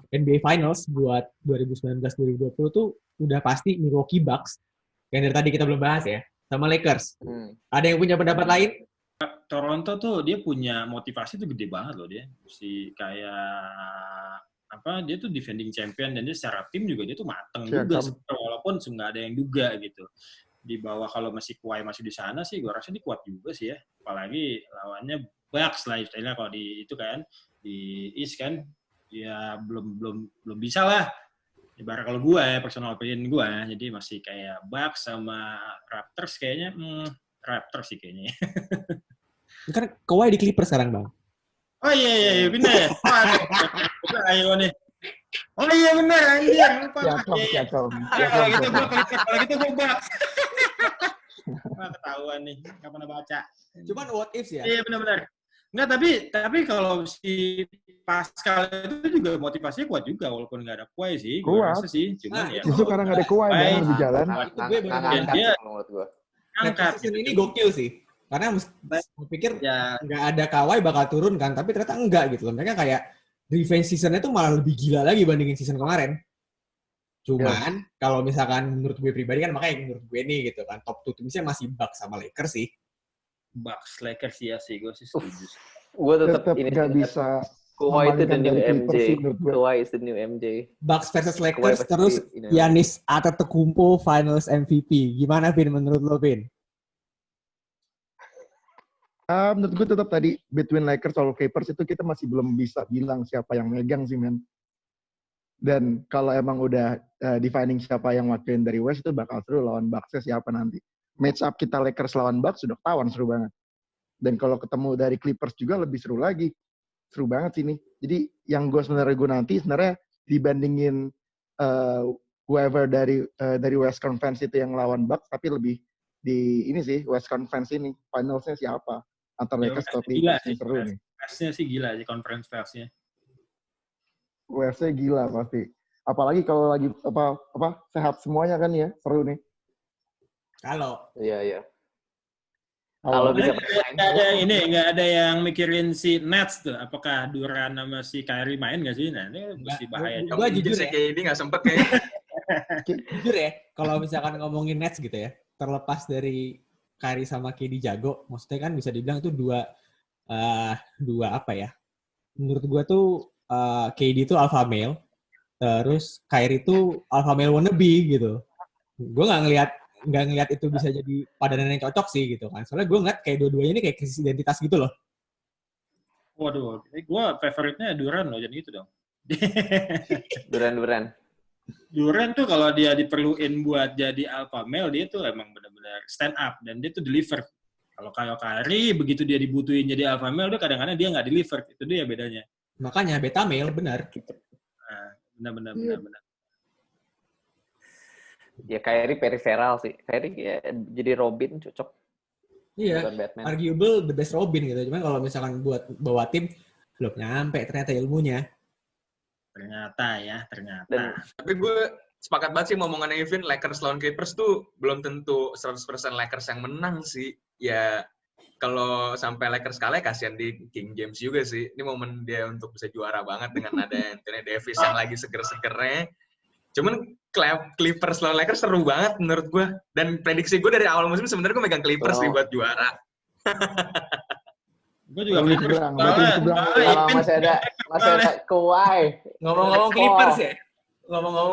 NBA Finals buat 2019-2020 tuh udah pasti Milwaukee Bucks, yang dari tadi kita belum bahas ya, sama Lakers. Ada yang punya pendapat lain? Toronto tuh dia punya motivasi tuh gede banget loh dia. Kayak dia tuh defending champion, dan dia secara tim juga dia tuh mateng juga, walaupun nggak ada yang duga gitu. Di bawah kalau masih Kawhi masih di sana sih, gue rasa dia kuat juga sih ya. Apalagi lawannya Bucks lah istilahnya, kalau di itu kan di East kan, ya belum bisa lah. Ibarat kalau gue ya, personal opinion gue, jadi masih kayak Bucks sama Raptors kayaknya, Raptors sih kayaknya. Kan Kawhi di Clippers sekarang, Bang. Oh iya benar ya. Ayo nih. Oh iya benar anjir, lupa. Kalau gitu gue Bucks. Ketahuan nih, nggak pernah baca. Cuman what if ya? Iya benar. Enggak, tapi kalau si Pascal itu juga motivasinya kuat juga, walaupun nggak ada Kawhi sih. Kuat sih. Cuman ya. Justru karena nggak ada Kawhi yang lebih jalan. Dia menurut gue. angkat. Season ini gokil sih. Karena gue pikir nggak ada Kawhi bakal turun kan, tapi ternyata enggak gitu loh. Mereka kayak revenge season-nya tuh malah lebih gila lagi bandingin season kemarin. Cuman kalau misalkan menurut gue pribadi kan, makanya menurut gue nih gitu kan, top 2 timnya masih Bucks sama Lakers sih. Bucks Lakers ya sih, gue sih setuju. Gue tetap ini nggak bisa. Kawhi itu the new MJ. Kawhi is the new MJ. Bucks versus Lakers terus Giannis Antetokounmpo Finals MVP. Gimana Vin menurut lo Vin? Menurut gue tetap tadi between Lakers atau Clippers itu kita masih belum bisa bilang siapa yang megang sih, men. Dan kalau emang udah defining siapa yang wakilin dari West, itu bakal seru lawan Bucks siapa nanti. Match up kita Lakers lawan Bucks sudah ketahuan seru banget. Dan kalau ketemu dari Clippers juga lebih seru lagi. Seru banget sih ini. Jadi yang gue sebenarnya nanti dibandingin whoever dari West Conference itu yang lawan Bucks, tapi lebih di ini sih West Conference ini finalsnya siapa antara Lakers atau Gila Clippers sih. nih, seru nih. Westnya sih gila sih conference verse-nya. Westnya gila pasti. Apalagi kalau lagi apa sehat semuanya kan ya, seru nih. Kalau Iya. Kalau bisa bermain. Nggak ada yang mikirin si Nets tuh. Apakah Durant sama si Kyrie main nggak sih? Nah, ini mesti bahaya. Gue jujur ya. Kayak ini nggak sempet kayaknya. Jujur ya, kalau misalkan ngomongin Nets gitu ya, terlepas dari Kyrie sama KD jago, maksudnya kan bisa dibilang itu dua apa ya? Menurut gue tuh KD itu alpha male, terus Kyrie itu alpha male wannabe gitu. Gue nggak ngelihat itu bisa jadi padanan yang cocok sih gitu kan. Soalnya gue ngeliat kayak dua-duanya ini kayak krisis identitas gitu loh. Waduh, gue favoritnya Durant loh, jadi gitu dong. Durant tuh kalau dia diperluin buat jadi alpha male, dia tuh emang benar-benar stand up dan dia tuh deliver. Kalau kayak Kyrie, begitu dia dibutuhin jadi alpha male, dia kadang-kadang dia nggak deliver. Itu dia bedanya. Makanya beta male, benar. Nah, benar. Ya Kyrie peripheral sih. Kyrie ya, jadi Robin cocok. Iya, arguable the best Robin gitu. Cuman kalau misalkan buat bawa tim, belum nyampe ternyata ilmunya. Ternyata. Tapi gue sepakat banget sih omongannya Evin, Lakers lawan Clippers tuh belum tentu 100% Lakers yang menang sih. Ya, kalau sampai Lakers kalah, kasihan di King James juga sih. Ini momen dia untuk bisa juara banget dengan ada Anthony Davis yang lagi seger-segernya. Cuman Clippers lawan Lakers seru banget menurut gue. Dan prediksi gue dari awal musim sebenarnya gue megang Clippers nih buat juara. Gue juga Clippers. Masih ada Kawhi. Ngomong-ngomong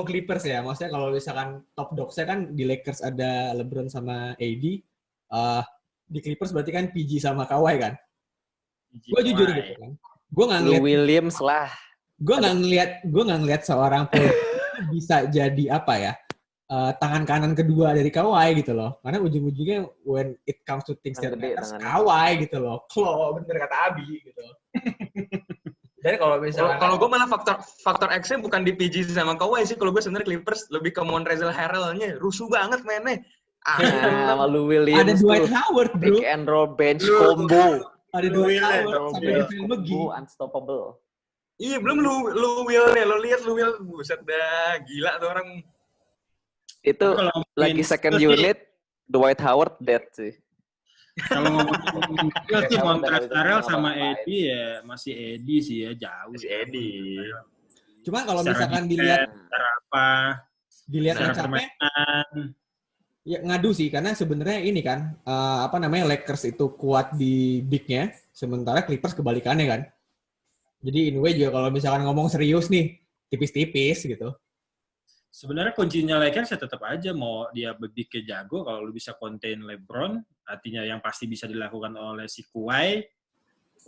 Clippers ya, maksudnya kalau misalkan top dogs-nya kan di Lakers ada LeBron sama AD, di Clippers berarti kan PG sama Kawhi kan. Gue jujur gitu kan. Gue nggak ngeliat Williams lah. Gue nggak ngeliat seorang bisa jadi apa ya, tangan kanan kedua dari Kawhi gitu loh. Karena ujung-ujungnya when it comes to things that matters, Kawhi gitu loh. Bener kata Abi gitu. Dan kalau misalnya kalau gue malah faktor X-nya bukan di PG sama Kawhi sih. Kalau gue sebenarnya Clippers lebih ke Montrezl Harrell-nya. Rusuh banget mainnya. Lalu Williams ada Dwight Howard, bro. Pick and roll bench combo. Ada Dwight Howard sampai Phil McGee. Unstoppable. Iya, belum lu Will-nya. Lo lihat lu Will, buset dah, gila tuh orang. Itu lagi second unit, Dwight Howard dead sih. Kalau ngomongin sih Montrezl Harrell sama Eddie ya masih Eddie sih ya, jauh. Masih Eddie. Cuma kalau misalkan dilihat match-up-nya, ya ngadu sih, karena sebenarnya ini kan Lakers itu kuat di big-nya, sementara Clippers kebalikannya kan. Jadi in way juga kalau misalkan ngomong serius nih, tipis-tipis gitu. Sebenarnya kuncinya Lakers ya tetap aja mau dia big-nya jago, kalau lu bisa contain LeBron, artinya yang pasti bisa dilakukan oleh si Kawhi,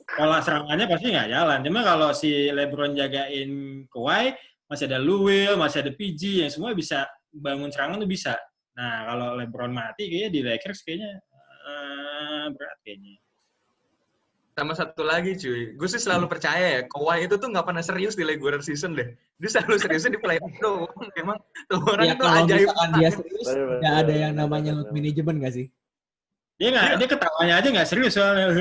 pola serangannya pasti nggak jalan. Cuma kalau si LeBron jagain Kawhi, masih ada Lou Will, masih ada PG, yang semua bisa bangun serangan tuh bisa. Nah, kalau LeBron mati kayaknya di Lakers kayaknya berat kayaknya. Sama satu lagi cuy, gue sih selalu percaya ya, Kawhi itu tuh nggak pernah serius di regular season deh. Dia selalu seriusnya di playoff doang. Emang tuh orang ya, itu ajaib. Kalau dia serius, nggak ada yang namanya manajemen nggak sih? Dia ketawanya aja nggak serius soalnya.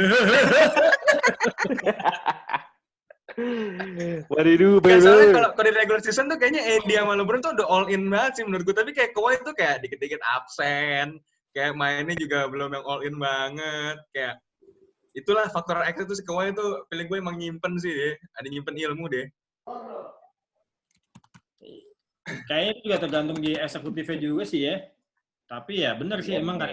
What do you do, baby? Soalnya kalau di regular season tuh kayaknya dia sama LeBron tuh udah all in banget sih menurut gue. Tapi kayak Kawhi tuh kayak dikit-dikit absen, kayak mainnya juga belum yang all in banget, kayak itulah faktor X itu si Kawhi itu feeling gue emang nyimpen sih deh. Ada nyimpen ilmu deh. Kayaknya juga tergantung di eksekutifnya juga sih ya. Tapi ya benar sih emang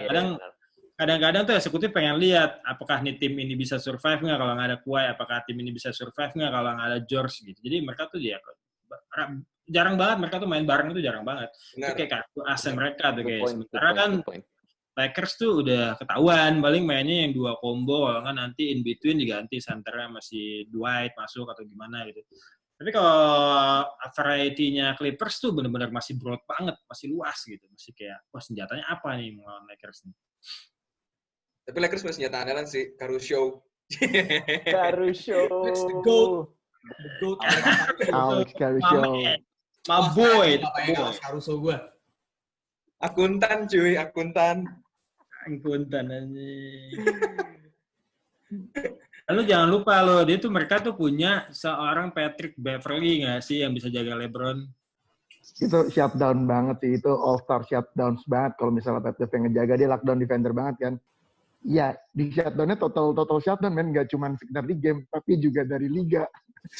kadang-kadang tuh eksekutif pengen lihat apakah nih tim ini bisa survive nggak kalau nggak ada Kawhi, apakah tim ini bisa survive nggak kalau nggak ada George gitu. Jadi mereka tuh jarang banget mereka tuh main bareng itu jarang banget. Itu kayak kartu asen mereka tuh kayak. Sementara kan Lakers tuh udah ketahuan, paling mainnya yang 2 combo, kalau nggak nanti in between diganti centernya masih Dwight masuk atau gimana gitu. Tapi kalau variety-nya Clippers tuh benar-benar masih broad banget, masih luas gitu, masih kayak wah senjatanya apa nih melawan Lakers nih. Tapi Lakers punya senjata andalan sih, Caruso. Caruso. That's the GOAT. Alex Caruso. Maboy. Apa Caruso gue. Akuntan cuy, akuntan. Akuntan anjing. Lalu jangan lupa loh, mereka tuh punya seorang Patrick Beverley nggak sih yang bisa jaga LeBron? Itu shutdown banget sih, itu all-star shutdowns banget. Kalau misalnya Pat Bev yang ngejaga, dia lockdown defender banget kan. Iya, di shutdown-nya total shutdown, men. Nggak cuma sekedar di game, tapi juga dari liga.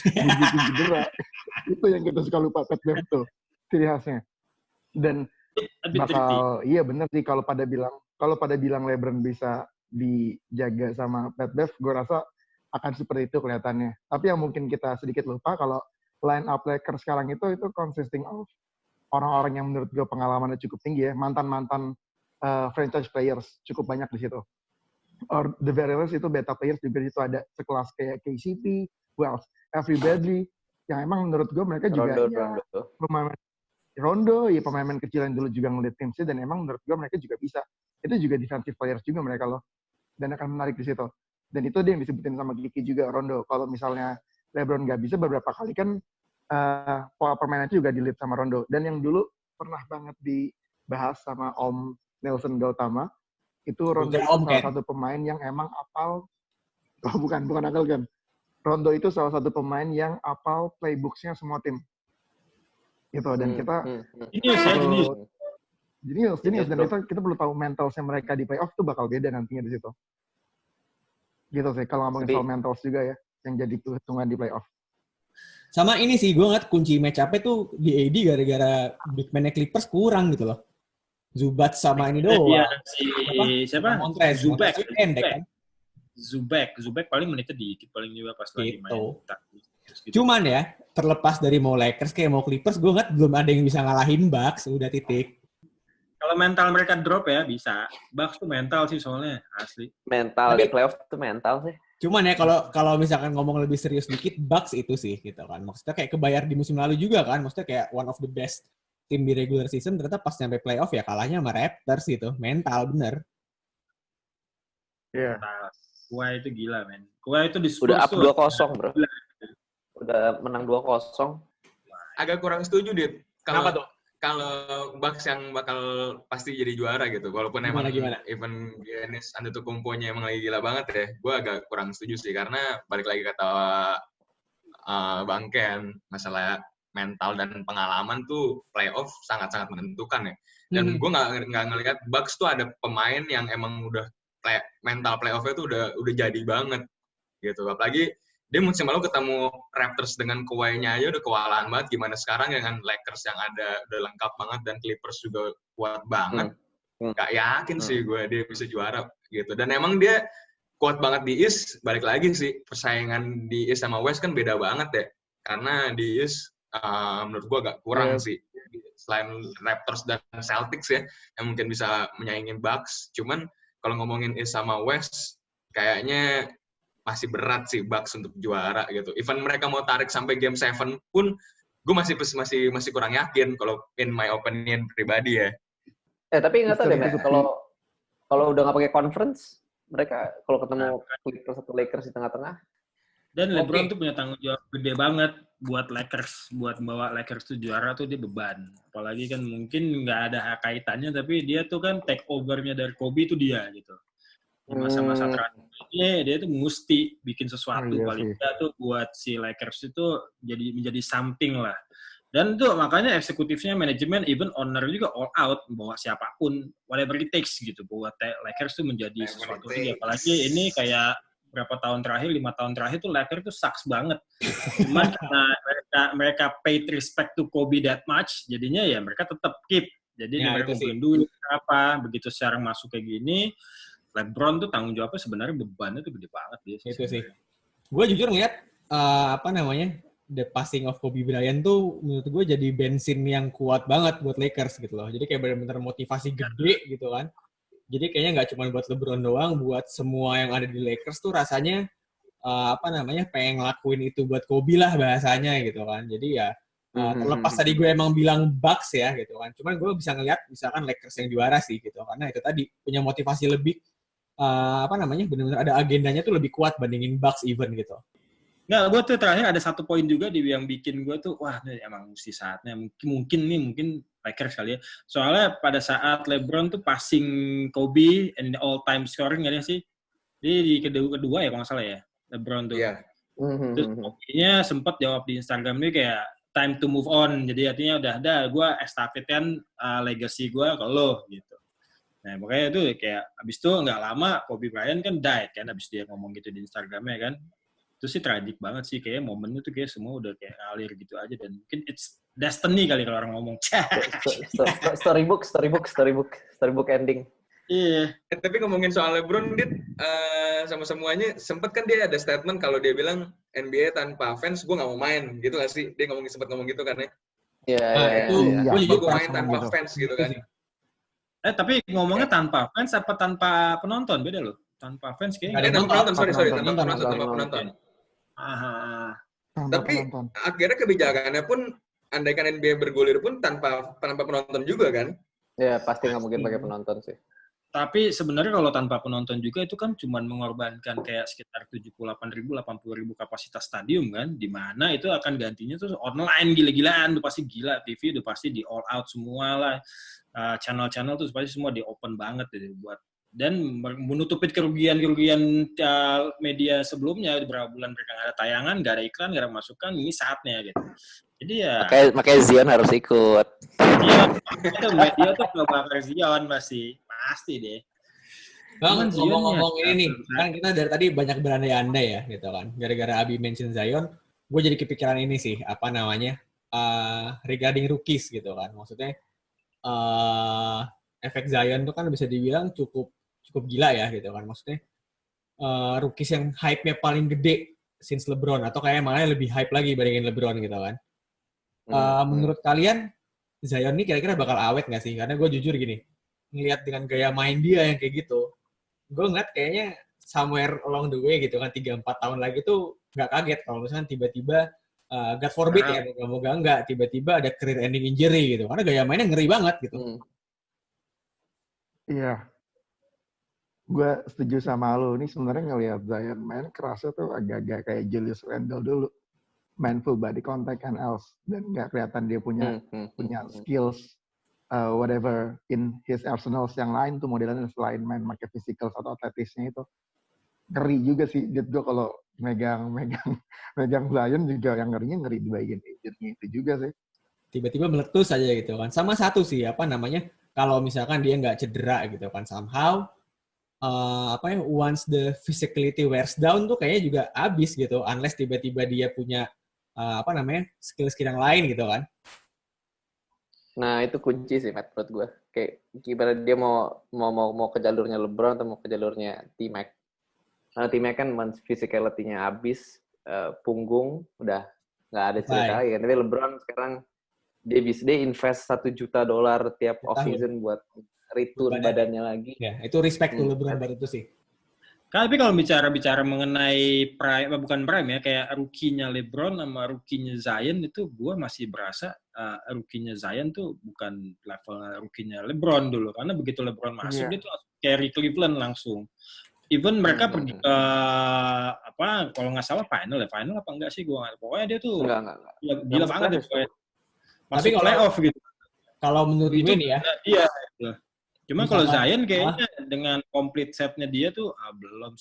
Dibikin cedera. Itu yang kita suka lupa Pat Bev tuh, ciri khasnya. Dan iya bener sih kalau pada bilang LeBron bisa dijaga sama Pat Bev, gue rasa akan seperti itu kelihatannya. Tapi yang mungkin kita sedikit lupa kalau line up Lakers sekarang itu consisting of orang-orang yang menurut gue pengalamannya cukup tinggi ya, mantan-mantan franchise players cukup banyak di situ. Or the very least itu beta players juga di situ ada sekelas kayak KCP, Avery Bradley, yang emang menurut gue mereka juga pemain kecil yang dulu juga ngelit tim sih, dan emang menurut gue mereka juga bisa. Itu juga defensive players juga mereka loh, dan akan menarik di situ. Dan itu dia yang disebutin sama Kiki juga, Rondo. Kalau misalnya LeBron nggak bisa, beberapa kali kan pola permainannya juga di-lead sama Rondo. Dan yang dulu pernah banget dibahas sama Om Nelson Gautama, itu Rondo itu salah satu pemain yang emang apal, bukan akal kan. Rondo itu salah satu pemain yang apal playbooks-nya semua tim. Gitu, dan kita Genius, dan kita perlu tahu mentalnya mereka di playoff tuh bakal beda nantinya di situ. Gitu sih, kalau ngomongin soal mentals juga ya, yang jadi perhitungan di playoff. Sama ini sih, gue ngeliat kunci match up-nya tuh di AD gara-gara big man Clippers kurang gitu loh. Zubac sama ini doang. Iya, siapa? Montrez pendek kan? Zubac paling menitnya dikit, paling juga pas lagi main. Gitu. Cuman ya, terlepas dari mau Lakers kayak mau Clippers, gue ngeliat belum ada yang bisa ngalahin Bucks, udah titik. Kalau mental mereka drop ya bisa. Bucks tuh mental sih soalnya, asli. Mental di playoff tuh mental sih. Cuman ya kalau misalkan ngomong lebih serius dikit, Bucks itu sih gitu kan. Maksudnya kayak kebayar di musim lalu juga kan. Maksudnya kayak one of the best tim di regular season, ternyata pas nyampe playoff ya kalahnya sama Raptors gitu. Mental bener. Iya. Yeah. Kawhi itu gila, men. Kawhi itu di Spurs udah up 2-0, bro. Gila. Udah menang 2-0. Agak kurang setuju, Dit. Kenapa tuh? Kalau Bucks yang bakal pasti jadi juara gitu, walaupun gimana? Even Giannis Antetokounmpo-nya emang lagi gila banget ya, gue agak kurang setuju sih, karena balik lagi kata Bang Ken, masalah mental dan pengalaman tuh playoff sangat-sangat menentukan ya. Dan gue nggak ngelihat Bucks tuh ada pemain yang emang udah mental playoff-nya tuh udah jadi banget gitu, apalagi dia musim lalu ketemu Raptors dengan Kawhi-nya aja udah kewalahan banget. Gimana sekarang dengan Lakers yang ada udah lengkap banget dan Clippers juga kuat banget. Gak yakin sih gue dia bisa juara gitu. Dan emang dia kuat banget di East. Balik lagi sih persaingan di East sama West kan beda banget ya. Karena di East menurut gue agak kurang sih. Selain Raptors dan Celtics ya yang mungkin bisa menyaingin Bucks. Cuman kalau ngomongin East sama West kayaknya masih berat sih Bucks untuk juara gitu. Even mereka mau tarik sampai Game 7 pun, gue masih kurang yakin kalau in my opinion pribadi ya. Tapi nggak tahu deh, kalau udah nggak pakai conference, mereka kalau ketemu Clippers atau Lakers di tengah-tengah. Dan LeBron tuh punya tanggung jawab gede banget buat Lakers, buat membawa Lakers tuh juara tuh dia beban. Apalagi kan mungkin nggak ada kaitannya, tapi dia tuh kan take over-nya dari Kobe itu dia gitu. Di masa-masa terakhir dia tuh mesti bikin sesuatu paling tidak tuh buat si Lakers itu menjadi something lah. Dan tuh makanya eksekutifnya manajemen even owner juga all out bawa siapapun whatever it takes gitu buat Lakers tuh menjadi sesuatu juga. Apalagi ini kayak berapa tahun terakhir 5 tahun terakhir tuh Lakers tuh sucks banget. Cuman karena mereka paid respect to Kobe that much, jadinya ya mereka tetap keep. Jadi mereka kumpulin duit apa begitu sekarang masuk kayak gini. LeBron tuh tanggung jawabnya sebenarnya bebannya tuh gede banget dia. Itu sih. Gue jujur ngeliat the passing of Kobe Bryant tuh menurut gue jadi bensin yang kuat banget buat Lakers gitu loh. Jadi kayak benar-benar motivasi gede gitu kan. Jadi kayaknya nggak cuma buat LeBron doang, buat semua yang ada di Lakers tuh rasanya pengen ngelakuin itu buat Kobe lah bahasanya gitu kan. Jadi ya terlepas tadi gue emang bilang Bucks ya gitu kan. Cuman gue bisa ngeliat misalkan Lakers yang juara sih gitu. Karena itu tadi punya motivasi lebih benar-benar ada agendanya tuh lebih kuat bandingin Bucks even gitu. Nggak, gue tuh terakhir ada satu poin juga yang bikin gue tuh, wah ini emang mesti saatnya. Mungkin Lakers kali ya. Soalnya pada saat LeBron tuh passing Kobe and all time scoring ada sih. Dia di kedua ya kalau nggak salah ya, LeBron tuh. Iya. Terus Kobe-nya sempat jawab di Instagram dia kayak time to move on. Jadi artinya udah gue estafetkan legacy gue ke lo gitu. Nah makanya itu kayak abis itu nggak lama Kobe Bryant kan died kan abis dia ngomong gitu di Instagramnya kan. Itu sih tragic banget sih, kayak momennya tuh kayak semua udah kayak ngalir gitu aja, dan mungkin it's destiny kali kalau orang ngomong. Storybook ending. Iya. Tapi ngomongin soal LeBron, Dit, sama semuanya, sempet kan dia ada statement kalau dia bilang NBA tanpa fans, gue nggak mau main, gitu nggak sih? Dia sempet ngomong gitu kan ya? Iya. Gue main tanpa fans gitu kan? Tapi ngomongnya tanpa fans apa tanpa penonton? Beda loh. Tanpa fans kayaknya. Tanpa penonton, tanpa penonton. Tapi akhirnya kebijakannya pun, andaikan NBA bergulir pun tanpa penonton juga kan? Ya pasti nggak mungkin pakai penonton sih. Tapi sebenarnya kalau tanpa penonton juga itu kan cuma mengorbankan kayak sekitar 78.000, 80.000 kapasitas stadium kan, di mana itu akan gantinya tuh online gila-gilaan, udah pasti gila, TV udah pasti di all out semua lah, channel-channel tuh pasti semua di open banget gitu buat, dan menutupi kerugian media sebelumnya beberapa bulan mereka nggak ada tayangan, nggak ada iklan, nggak ada masukan, ini saatnya gitu. Jadi ya. Makanya Zion harus ikut. Iya, itu media tuh nggak bakal Zion pasti deh. Bang, ngomong-ngomong ini nih, kan kita dari tadi banyak berandai-andai ya, gitu kan. Gara-gara Abi mention Zion, gue jadi kepikiran ini sih, apa namanya, regarding rookies gitu kan. Maksudnya, efek Zion tuh kan bisa dibilang cukup gila ya, gitu kan. Maksudnya, rookies yang hype-nya paling gede since LeBron, atau kayak malah lebih hype lagi bandingin LeBron gitu kan. Menurut kalian, Zion ini kira-kira bakal awet nggak sih? Karena gue jujur gini, ngelihat dengan gaya main dia yang kayak gitu, gue ngeliat kayaknya somewhere along the way gitu kan, 3-4 tahun lagi tuh nggak kaget kalau misalnya tiba-tiba, God forbid ya, moga-moga nggak, tiba-tiba ada career ending injury gitu, karena gaya mainnya ngeri banget gitu. Iya. Gue setuju sama lo. Ini sebenarnya ngelihat Zion main kerasa tuh agak-agak kayak Julius Randle dulu. Main full body contact and else. Dan nggak kelihatan dia punya skills whatever in his arsenals yang lain tuh modelannya selain main pakai physical atau atletisnya itu. Ngeri juga sih gue kalau megang Zion juga, yang ngeri di bagian injury itu juga sih. Tiba-tiba meletus aja gitu kan. Sama satu sih, apa namanya, kalau misalkan dia nggak cedera gitu kan, somehow once the physicality wears down tuh kayaknya juga abis gitu, unless tiba-tiba dia punya skill-skill yang lain gitu kan. Nah itu kunci sih Matt, menurut gue. Kayak gimana dia mau ke jalurnya LeBron atau mau ke jalurnya T-Mac. Karena T-Mac kan physicality-nya abis, punggung udah nggak ada cerita lagi kan. Tapi LeBron sekarang dia invest $1 juta tiap off season buat retune badannya lagi. Ya, itu respect to LeBron baru itu sih. Tapi kalau bicara mengenai bukan prime ya, kayak rookie-nya LeBron sama rookie-nya Zion itu gue masih berasa rookie-nya Zion tuh bukan level rookie-nya LeBron dulu, karena begitu LeBron masuk dia tuh carry Cleveland langsung. Even mereka pergi ke kalau nggak salah final apa enggak sih, gue pokoknya dia tuh gila banget deh. Masuk playoff gitu. Kalau menurut gue nih ya. Iya. Cuma kalau Zion kayaknya dengan complete set-nya dia tuh belum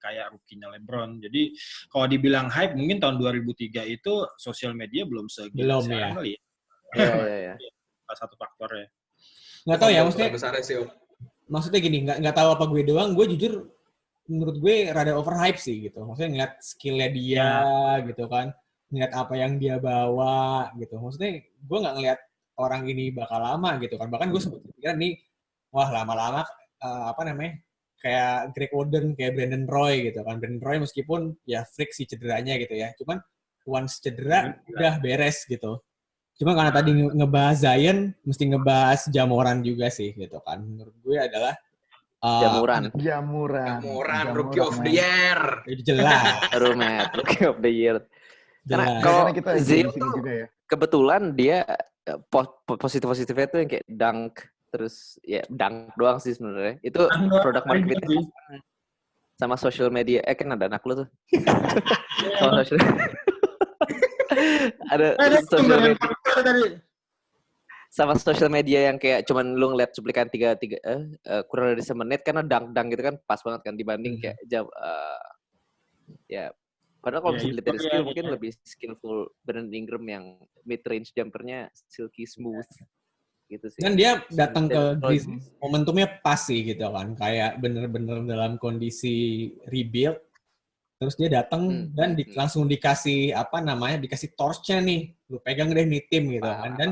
kayak rookie-nya LeBron. Jadi kalau dibilang hype mungkin tahun 2003 itu sosial media belum segitu sekarang kali ya. Iya. Salah satu faktornya. Nggak tahu ya, maksudnya gini, nggak tahu apa gue doang, gue jujur menurut gue rada overhype sih gitu. Maksudnya ngeliat skill-nya dia gitu kan, ngeliat apa yang dia bawa gitu. Maksudnya gue nggak ngeliat orang ini bakal lama gitu kan. Bahkan gue sempat pikiran nih, wah lama-lama kayak Greg Oden, kayak Brandon Roy gitu kan. Brandon Roy meskipun ya freak sih cederanya gitu ya. Cuman once cedera udah beres gitu. Cuma karena tadi ngebahas Zion, mesti ngebahas Jamoran juga sih gitu kan. Menurut gue adalah Jamoran Rookie of the Year. Jelas. Rookie of the Year. Karena kalau Zion tuh kebetulan dia positifnya tuh yang kayak dunk, terus ya dunk doang sih sebenarnya. Itu produk marketing. sama social media. Kan ada anak lu tuh. Sama social ada social media. Sama social media yang kayak cuman lu ngeliat cuplikan kurang dari semenit karena dang gitu kan pas banget kan dibanding kayak ya padahal kalau bisa dilihat dari skill mungkin lebih skillful Brandon Ingram yang mid range jumpernya silky smooth gitu sih. Dan dia datang ke Grizzlies momentumnya pas sih gitu kan, kayak bener-bener dalam kondisi rebuild. Terus dia datang dan langsung dikasih dikasih torch-nya nih, lu pegang deh nih tim gitu kan, dan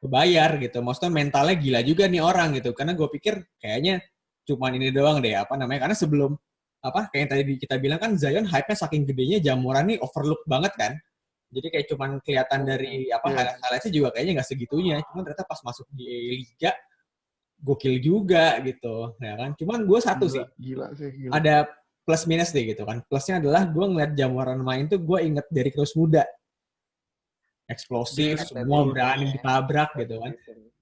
kebayar gitu. Maksudnya mentalnya gila juga nih orang gitu, karena gue pikir kayaknya cuman ini doang deh karena sebelum kayak yang tadi kita bilang kan Zion hype-nya saking gedenya jamuran nih overlook banget kan. Jadi kayak cuman kelihatan dari highlight-nya juga kayaknya nggak segitunya, cuman ternyata pas masuk di liga gokil juga gitu, ya kan. Cuman gue satu gila. Ada plus minus deh gitu kan. Plusnya adalah gue ngeliat jamuran main tuh gue inget dari Rose muda. Eksplosif, semua berani ditabrak gitu kan.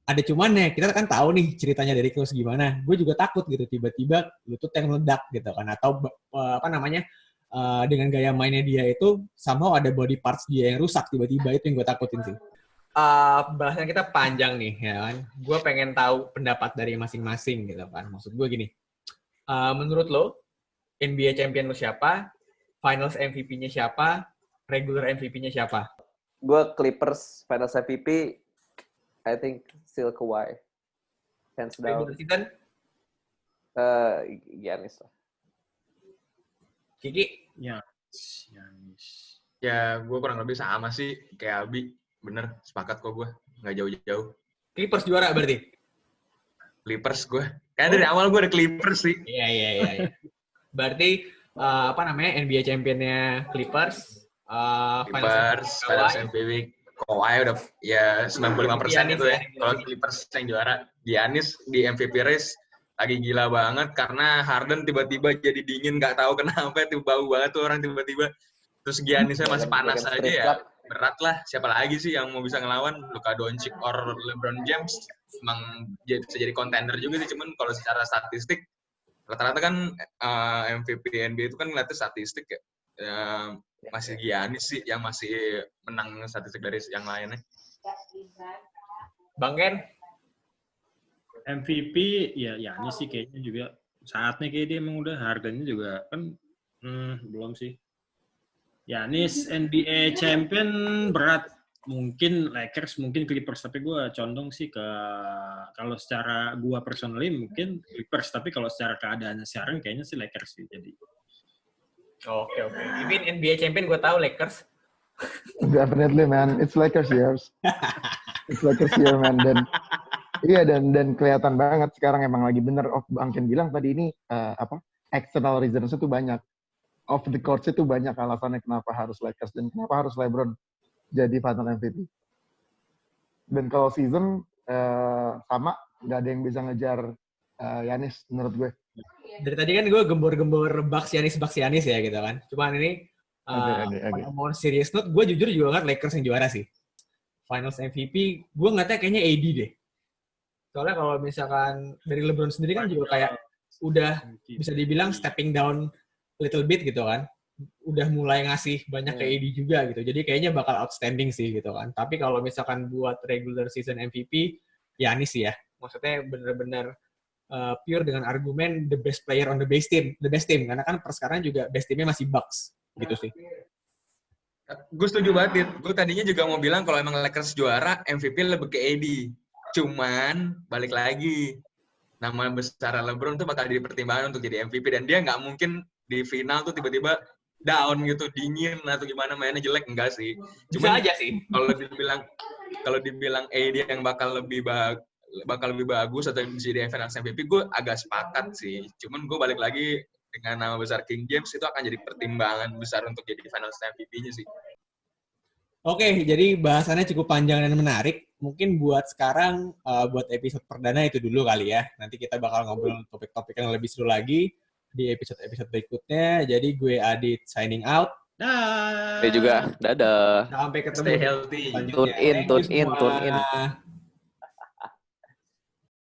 Ada cumannya, kita kan tahu nih ceritanya dari Rose gimana. Gue juga takut gitu, tiba-tiba lutut yang meledak gitu kan. Atau dengan gaya mainnya dia itu, somehow ada body parts dia yang rusak tiba-tiba, itu yang gue takutin sih. Bahasan kita panjang nih, ya kan. Gue pengen tahu pendapat dari masing-masing gitu kan. Maksud gue gini, menurut lo, NBA champion lo siapa? Finals MVP-nya siapa? Regular MVP-nya siapa? Gue Clippers Finals MVP, I think still Kawhi. Hands down. Regular season? Giannis lah. Kiki? Giannis. Ya, gue kurang lebih sama sih kayak Abi. Bener, sepakat kok gue. Nggak jauh-jauh. Clippers juara berarti? Clippers gue. Kayaknya dari awal gue ada Clippers sih. Iya. Berarti NBA championnya Clippers, Finals MVP Kawhi udah ya 95% itu ya. Kalau Clippers yang juara, Giannis di MVP race lagi gila banget karena Harden tiba-tiba jadi dingin, nggak tahu kenapa itu bau banget tuh orang tiba-tiba. Terus Giannisnya masih panas aja ya. Berat lah, siapa lagi sih yang mau bisa ngelawan Luka Doncic or LeBron James? Emang bisa jadi contender juga sih, cuman kalau secara statistik rata-rata kan MVP NBA itu kan ngeliatnya statistik ya. Masih Giannis sih yang masih menang statistik dari yang lainnya. Bang Ken? MVP ya Giannis sih kayaknya juga saatnya kayak dia emang udah harganya juga kan belum sih. Giannis NBA champion berat. Mungkin Lakers, mungkin Clippers, tapi gue condong sih ke kalau secara gue personally mungkin Clippers, tapi kalau secara keadaannya sekarang kayaknya sih Lakers sih jadi. Oke. Even NBA champion gue tahu Lakers. Definitely man, it's Lakers years. It's Lakers year man dan kelihatan banget sekarang emang lagi bener. Bang Ken bilang tadi ini external reasons itu banyak. Off the court itu banyak alasannya kenapa harus Lakers dan kenapa harus LeBron jadi final MVP. Dan kalau season sama, nggak ada yang bisa ngejar Giannis menurut gue. Dari tadi kan gue gembor-gembor Bucks Giannis ya gitu kan. Cuman ini mau serious note, gue jujur juga kan Lakers yang juara sih. Finals MVP, gue ngeliatnya kayaknya AD deh. Soalnya kalau misalkan dari LeBron sendiri kan juga kayak udah bisa dibilang stepping down little bit gitu kan. Udah mulai ngasih banyak ke AD juga gitu. Jadi kayaknya bakal outstanding sih gitu kan. Tapi kalau misalkan buat regular season MVP, Giannis sih ya. Maksudnya bener-bener pure dengan argumen the best player on the best team. Karena kan per sekarang juga best teamnya masih Bucks gitu sih. Gue setuju banget. Gue tadinya juga mau bilang kalau emang Lakers juara, MVP lebih ke AD. Cuman balik lagi, nama besar LeBron tuh bakal jadi pertimbangan untuk jadi MVP dan dia nggak mungkin di final tuh tiba-tiba down gitu, dingin atau gimana mainnya jelek, enggak sih. Cuma aja sih. Kalau dibilang AD yang bakal lebih bagus atau bisa jadi Finals MVP, gue agak sepakat sih. Cuman gue balik lagi dengan nama besar King James itu akan jadi pertimbangan besar untuk jadi Finals MVP-nya sih. Oke, jadi bahasannya cukup panjang dan menarik. Mungkin buat sekarang, buat episode perdana itu dulu kali ya. Nanti kita bakal ngobrol topik-topik yang lebih seru lagi di episode-episode berikutnya. Jadi gue Adit signing out. Saya juga, dadah. Sampai ketemu. Stay healthy. Tune in.